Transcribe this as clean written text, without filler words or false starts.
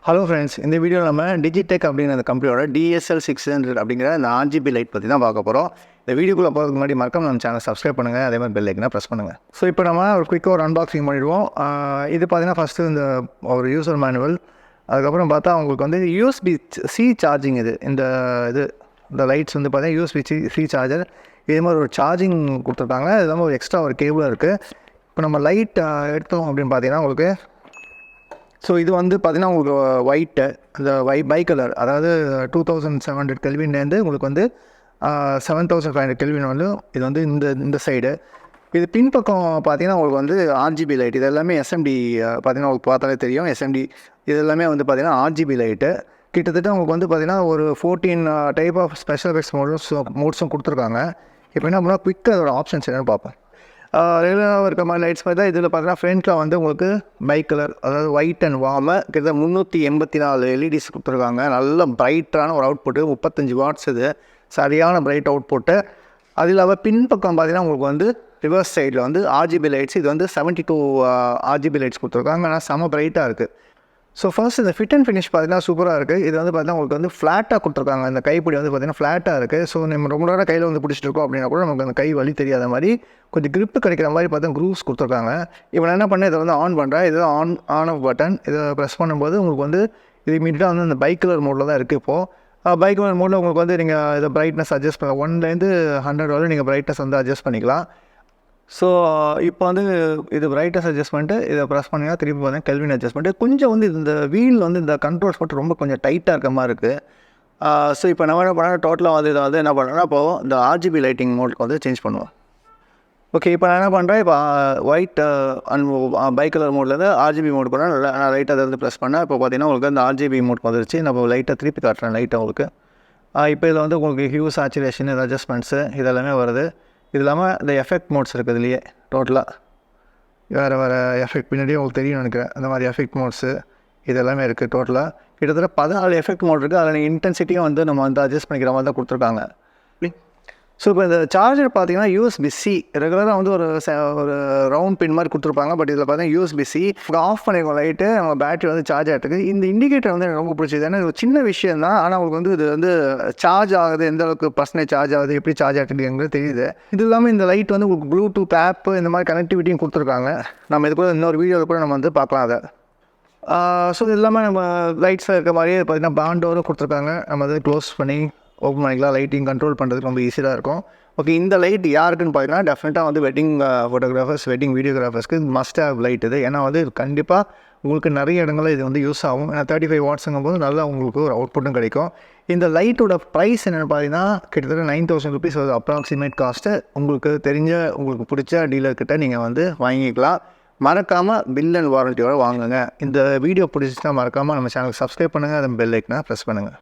Hello friends, இந்த வீடியோவில் நம்ம Digitek அப்படிங்கிற அந்த கம்பெனியோட DSL 600 அப்படிங்கிற அந்த RGB லைட் பற்றி தான் பார்க்க போகிறோம். இந்த வீடியோக்குள்ளே போகிறதுக்கு முன்னாடி மறக்காம நம்ம சேனல் சப்ஸ்கிரைப் பண்ணுங்கள், அதே மாதிரி பெல் ஐக்கனை ப்ரெஸ் பண்ணுங்கள். ஸோ இப்போ நம்ம ஒரு குயிக்காக ஒரு அன்பாக்சிங் பண்ணிடுவோம். இது பார்த்தீங்கன்னா ஃபஸ்ட்டு இந்த ஒரு யூசர் மேனுவல், அதுக்கப்புறம் பார்த்தா உங்களுக்கு வந்து USB-C சார்ஜிங் இந்த லைட்ஸ் வந்து பார்த்தீங்கன்னா USB-C சார்ஜர், இதே மாதிரி ஒரு சார்ஜிங் கொடுத்துருக்காங்க. இது இல்லாமல் ஒரு எக்ஸ்ட்ரா ஒரு கேபிள் இருக்குது. இப்போ நம்ம லைட் எடுத்தோம் அப்படின்னு பார்த்தீங்கன்னா உங்களுக்கு இது வந்து பார்த்தீங்கன்னா உங்களுக்கு ஒயிட்டு அந்த பை கலர், அதாவது 2700 கெல்வின்லேருந்து உங்களுக்கு வந்து 7500 கெல்வின் வந்து இது வந்து இந்த சைடு. இது பின்பக்கம் பார்த்தீங்கன்னா உங்களுக்கு வந்து RGB லைட். இது எல்லாமே SMD பார்த்தீங்கன்னா உங்களுக்கு பார்த்தாலே தெரியும். SMD இது எல்லாமே வந்து பார்த்தீங்கன்னா RGB லைட்டு. கிட்டத்தட்ட உங்களுக்கு வந்து பார்த்தீங்கன்னா ஒரு 14 டைப் ஆஃப் ஸ்பெஷல் எஃபெக்ட்ஸ் மோட்ஸும் கொடுத்துருக்காங்க. இப்போ என்ன பண்ணால் குயிக்காக அதோட ஆப்ஷன்ஸ் என்னென்னு பார்ப்போம். ரெகுலராக இருக்க மாதிரி லைட்ஸ் மாதிரி தான் இதில் பார்த்தீங்கன்னா ஃப்ரண்ட்டில் வந்து உங்களுக்கு பை கலர், அதாவது ஒயிட் அண்ட் வார்மு, கிட்டத்தட்ட 384 LEDs கொடுத்துருக்காங்க. நல்ல பிரைட்டான ஒரு அவுட்புட்டு, 35 வாட்ஸ். இது சரியான பிரைட் அவுட்புட்டு. அது இல்லாமல் பின்பக்கம் பார்த்தீங்கன்னா உங்களுக்கு வந்து ரிவர்ஸ் சைடில் வந்து RGB லைட்ஸ். இது வந்து 72 RGB லைட்ஸ் கொடுத்துருக்காங்க. ஆனால் செம பிரைட்டாக இருக்குது. ஸோ ஃபர்ஸ்ட் இந்த ஃபிட் அண்ட் ஃபினிஷ் பார்த்தீங்கன்னா சூப்பராக இருக்குது. இது வந்து பார்த்தீங்கன்னா உங்களுக்கு வந்து ஃப்ளாட்டாக கொடுத்துருக்காங்க. இந்த கைப்பிடி வந்து பார்த்தீங்கன்னா ஃப்ளாட்டாக இருக்குது. ஸோ நம்ம ரொம்ப நேரம் கையில் வந்து பிடிச்சிட்டு இருக்கோம் அப்படின்னா கூட நமக்கு அந்த கை வலி தெரியாத மாதிரி கொஞ்சம் கிரிப்பு கிடைக்கிற மாதிரி பார்த்தா க்ரூவ்ஸ் கொடுத்துருக்காங்க. இப்போ நான் என்ன பண்ணேன், இதை வந்து ஆன் பண்ணுறேன். இது ஆன் ஆஃப் பட்டன். இதை ப்ரெஸ் பண்ணும்போது உங்களுக்கு வந்து இது இமீடியட்டாக வந்து அந்த பை கலர் மோடில் தான் இருக்குது. இப்போது பை கலர் மோடில் உங்களுக்கு வந்து நீங்கள் இதை பிரைட்னஸ் அட்ஜஸ்ட் பண்ணலாம். 1லேருந்து 100 வரை நீங்கள் பிரைட்னஸ் வந்து அட்ஜஸ்ட் பண்ணிக்கலாம். ஸோ இப்போ வந்து இது பிரைட்னஸ் அட்ஜஸ்ட்மெண்ட்டு, இதை ப்ரெஸ் பண்ணிங்கன்னா திருப்பி பார்த்தீங்கன்னா கெல்வின் அட்ஜஸ்ட்மெண்ட்டு. கொஞ்சம் வந்து இந்த வீல் வந்து இந்த கண்ட்ரோல்ஸ் மட்டும் ரொம்ப கொஞ்சம் டைட்டாக இருக்க மாதிரி இருக்குது. ஸோ இப்போ நம்ம என்ன பண்ணால் டோட்டலாக வந்து இதை வந்து என்ன பண்ணுறோன்னா இப்போது இந்த RGB லைட்டிங் மோடுக்கு வந்து சேஞ்ச் பண்ணுவோம். ஓகே, இப்போ நான் என்ன பண்ணுறேன், இப்போ ஒயிட் அண்ட் பை கலர் மோட்லேருந்து RGB மோட் போகிறேன். நான் லைட்டாக அதை வந்து ப்ரெஸ் பண்ணேன். இப்போ பார்த்தீங்கன்னா உங்களுக்கு அந்த RGB மோட் வந்துருச்சு. நம்ம லைட்டாக திருப்பி காட்டுறேன் லைட்டாக உங்களுக்கு. இப்போ இதில் வந்து உங்களுக்கு ஹியூ, சேச்சுரேஷன், இது அட்ஜஸ்ட்மெண்ட்ஸு இது எல்லாமே வருது. இது இல்லாமல் இந்த எஃபெக்ட் மோட்ஸ் இருக்குது இதுலேயே. டோட்டலாக வேறு எஃபெக்ட் பின்னாடியே உங்களுக்கு தெரியும் நினைக்கிறேன். அந்த மாதிரி எஃபெக்ட் மோட்ஸு இது எல்லாமே இருக்குது. டோட்டலாக கிட்டத்தட்ட 14 எஃபெக்ட் மோட் இருக்குது. அதில் இன்டென்சிட்டியும் வந்து நம்ம வந்து அட்ஜஸ்ட் பண்ணிக்கிற மாதிரி தான் கொடுத்துருக்காங்க. ஸோ இப்போ இந்த சார்ஜர் பார்த்தீங்கன்னா USB-C ரெகுலராக வந்து ஒரு ரவுண்ட் பின் மாதிரி கொடுத்துருப்பாங்க. பட் இதில் பார்த்தீங்கன்னா USB-C ஆஃப் பண்ணிருக்கோம் லைட்டு. நம்ம பேட்டரி வந்து சார்ஜ் ஆகிட்டுருக்கு. இந்த இண்டிகேட்டர் வந்து எனக்கு ரொம்ப பிடிச்சது. ஏன்னா இது ஒரு சின்ன விஷயம் தான், ஆனால் உங்களுக்கு வந்து இது வந்து சார்ஜ் ஆகுது, எந்த அளவுக்கு பர்சன்டேஜ் சார்ஜ் ஆகுது, எப்படி சார்ஜ் ஆகிட்டுங்கிறது தெரியுது. இது இல்லாமல் இந்த லைட் வந்து உங்களுக்கு ப்ளூடூத் ஆப்பு இந்த மாதிரி கனெக்டிவிட்டியும் கொடுத்துருக்காங்க. நம்ம இது கூட இன்னொரு வீடியோவில் கூட நம்ம வந்து பார்க்கலாம் அதை. ஸோ இது இல்லாமல் நம்ம லைட்ஸில் இருக்க மாதிரியே பார்த்தீங்கன்னா பேண்டோரும் கொடுத்துருக்காங்க. நம்ம வந்து க்ளோஸ் பண்ணி ஓப்பன் பண்ணிக்கலாம். லைட்டிங் கண்ட்ரோல் பண்ணுறதுக்கு ரொம்ப ஈஸியாக இருக்கும். ஓகே, இந்த லைட் யாருக்குன்னு பார்த்தீங்கன்னா டெஃபினட்டாக வந்து வெட்டிங் ஃபோட்டோகிராஃபர்ஸ், வெட்டிங் வீடியோகிராஃபர்ஸ்க்கு மஸ்ட் ஹேவ் லைட் இது. ஏன்னா வந்து கண்டிப்பாக உங்களுக்கு நிறைய இடங்களில் இது வந்து யூஸ் ஆகும். ஏன்னா 35 வாட்ஸுங்கும் போது நல்லா உங்களுக்கு ஒரு அவுட்புட்டும் கிடைக்கும். இந்த லைட்டோட ப்ரைஸ் என்னென்னு பார்த்தீங்கன்னா கிட்டத்தட்ட 9000 ருபீஸ் ஒரு அப்ராக்சிமேட் காஸ்ட்டு. உங்களுக்கு உங்களுக்கு பிடிச்ச டீலர்கிட்ட நீங்கள் வந்து வாங்கிக்கலாம். மறக்காமல் பில் அண்ட் வாரண்டியோட வாங்குங்க. இந்த வீடியோ பிடிச்சிச்சுன்னா மறக்காமல் நம்ம சேனலுக்கு சப்ஸ்கிரைப் பண்ணுங்கள், அதை பெல் ஐக்கனை ப்ரெஸ் பண்ணுங்கள்.